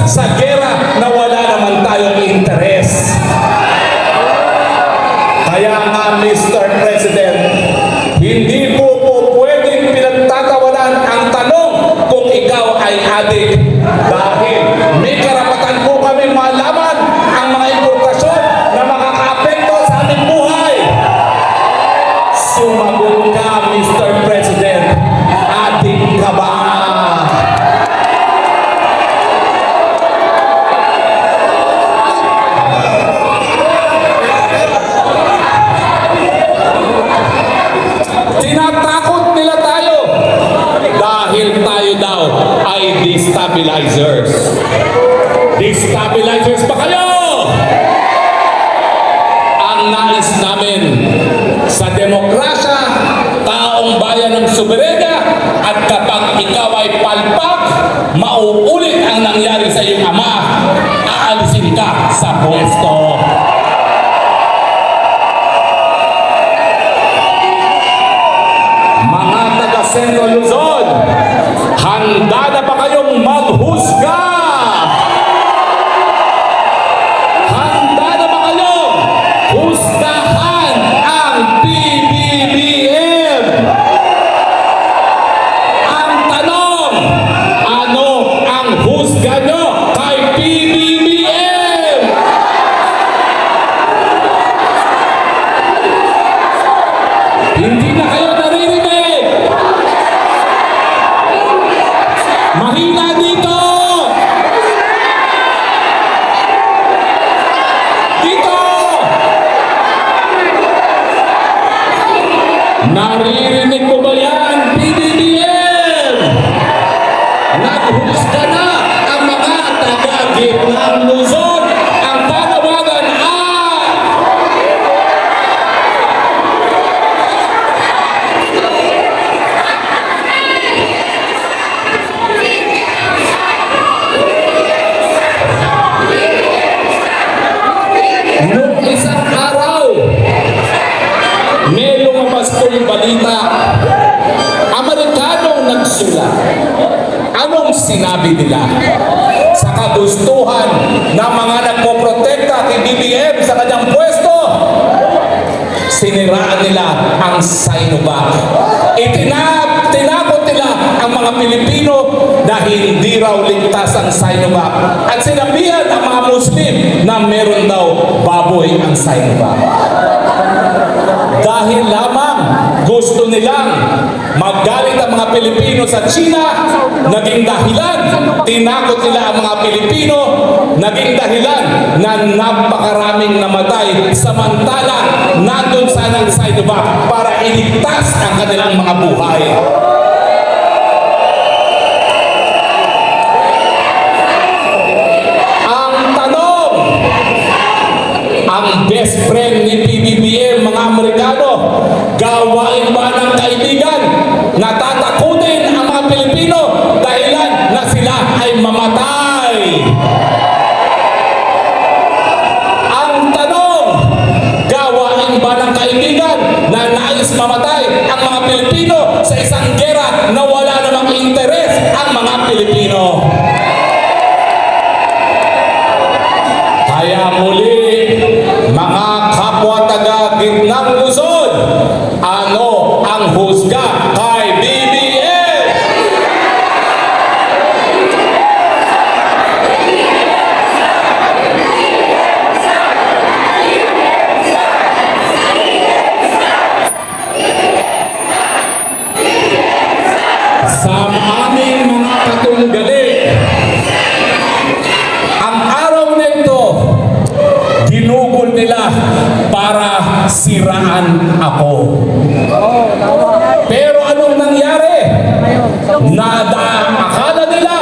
sa gera na wala naman tayong interes. Kaya nga, Mr. President, hindi po pwedeng pinagtatawanan ang tanong kung ikaw ay adik. Dahil may karapatan po kami malaman ang mga importasyon na makakaapekto sa ating buhay. Sumagot ka, Mr. President. Adik ka ba? Tinatakot nila tayo dahil tayo daw ay destabilizers. Destabilizers ba kayo? Ang nais namin sa demokrasya, taong bayan ng soberenya, at kapag ikaw ay palpak, mauulit ang nangyari sa iyong ama, aalisin ka sa pwesto. Mga taga-Sentro Luzon, handa na ba kayong maghusga? Handa na ba kayong husgahan ang PBBM? Ang tanong, ano ang husga nyo kay PBBM? Hindi na kayo naririnig. Mahina dito. Dito. Naririnig mo ba yan, PBBM? Naghusga na ang mga taga-gitnang Luzon. Ang panawagan ay noong isang araw, may lumabas po yung balita. Amerikanong nagsulat. Anong sinabi nila? Sa kagustuhan ng mga nagpoprotekta kay BBM sa kanyang pwesto, siniraan nila ang Sinovac. Tinakot nila ang mga Pilipino na hindi raw ligtas ang Sinovac. At sinabihan ang mga Muslim na meron daw baboy ang Sinovac. Dahil lamang gusto nilang magalit ang mga Pilipino sa China, naging dahilan, tinakot nila ang mga Pilipino, naging dahilan na napakaraming namatay, samantalang nandun sana ang Sinovac para iligtas ang kanilang mga buhay. Ang tanong, ang best friend ni PBBM, mga Amerikano, gawain ba ng kaibigan na tatakutin ang mga Pilipino dahilan na sila ay mamatay? Ang tanong, gawain ba ng kaibigan na nais mamatay ang mga Pilipino sa isang gera na wala namang interes ang mga Pilipino? Kaya muli, mga kapwa taga-gitnang Luzon, ano ang husga kay BBM? Sa aming mga katunggali, ang araw na ito, ginugol nila para siraan ako. Pero anong nangyari? Akala nila,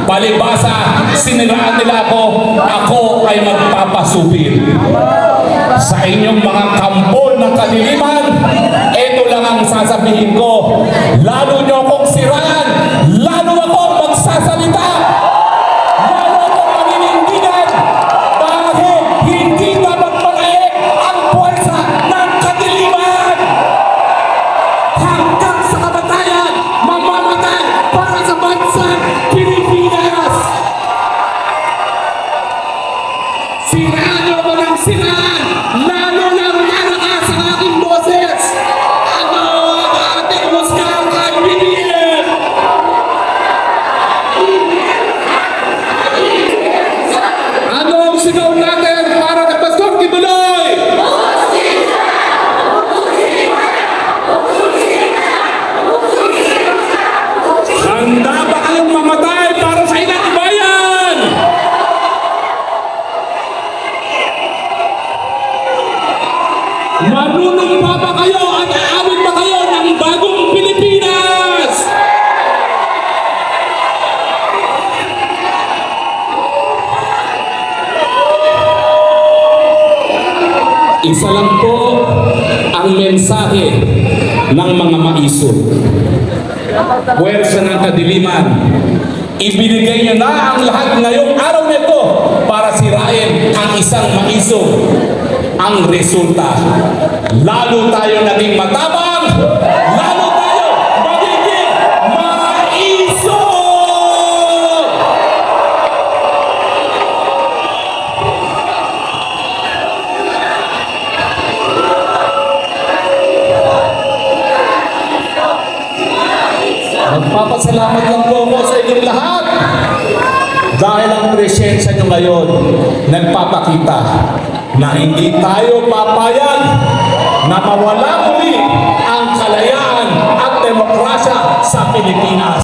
palibasa, siniraan nila ako ay magpapasupil. Sa inyong mga kampol na kaliliman, ito lang ang sasabihin ko, lalo nyo akong siraan, lalo akong magsasalita, lalo akong maninindigan, dahil hindi dapat panaig ang puwersa ng kadiliman. Hanggang sa kamatayan, mamamatay para sa bansang Pilipinas. Isa lang po ang mensahe ng mga maisog. Puwersa ng kadiliman, ibinigay niyo na ang lahat ngayong araw nito para sirain ang isang maisog. Ang resulta, lalo tayo naging matabang, lalo tayo magiging maisog! Magpapasalamat lang po ako sa inyong lahat dahil ang presensya nyo ngayon nagpapakita na hindi tayo papayag na mawala muli ang kalayaan at demokrasya sa Pilipinas.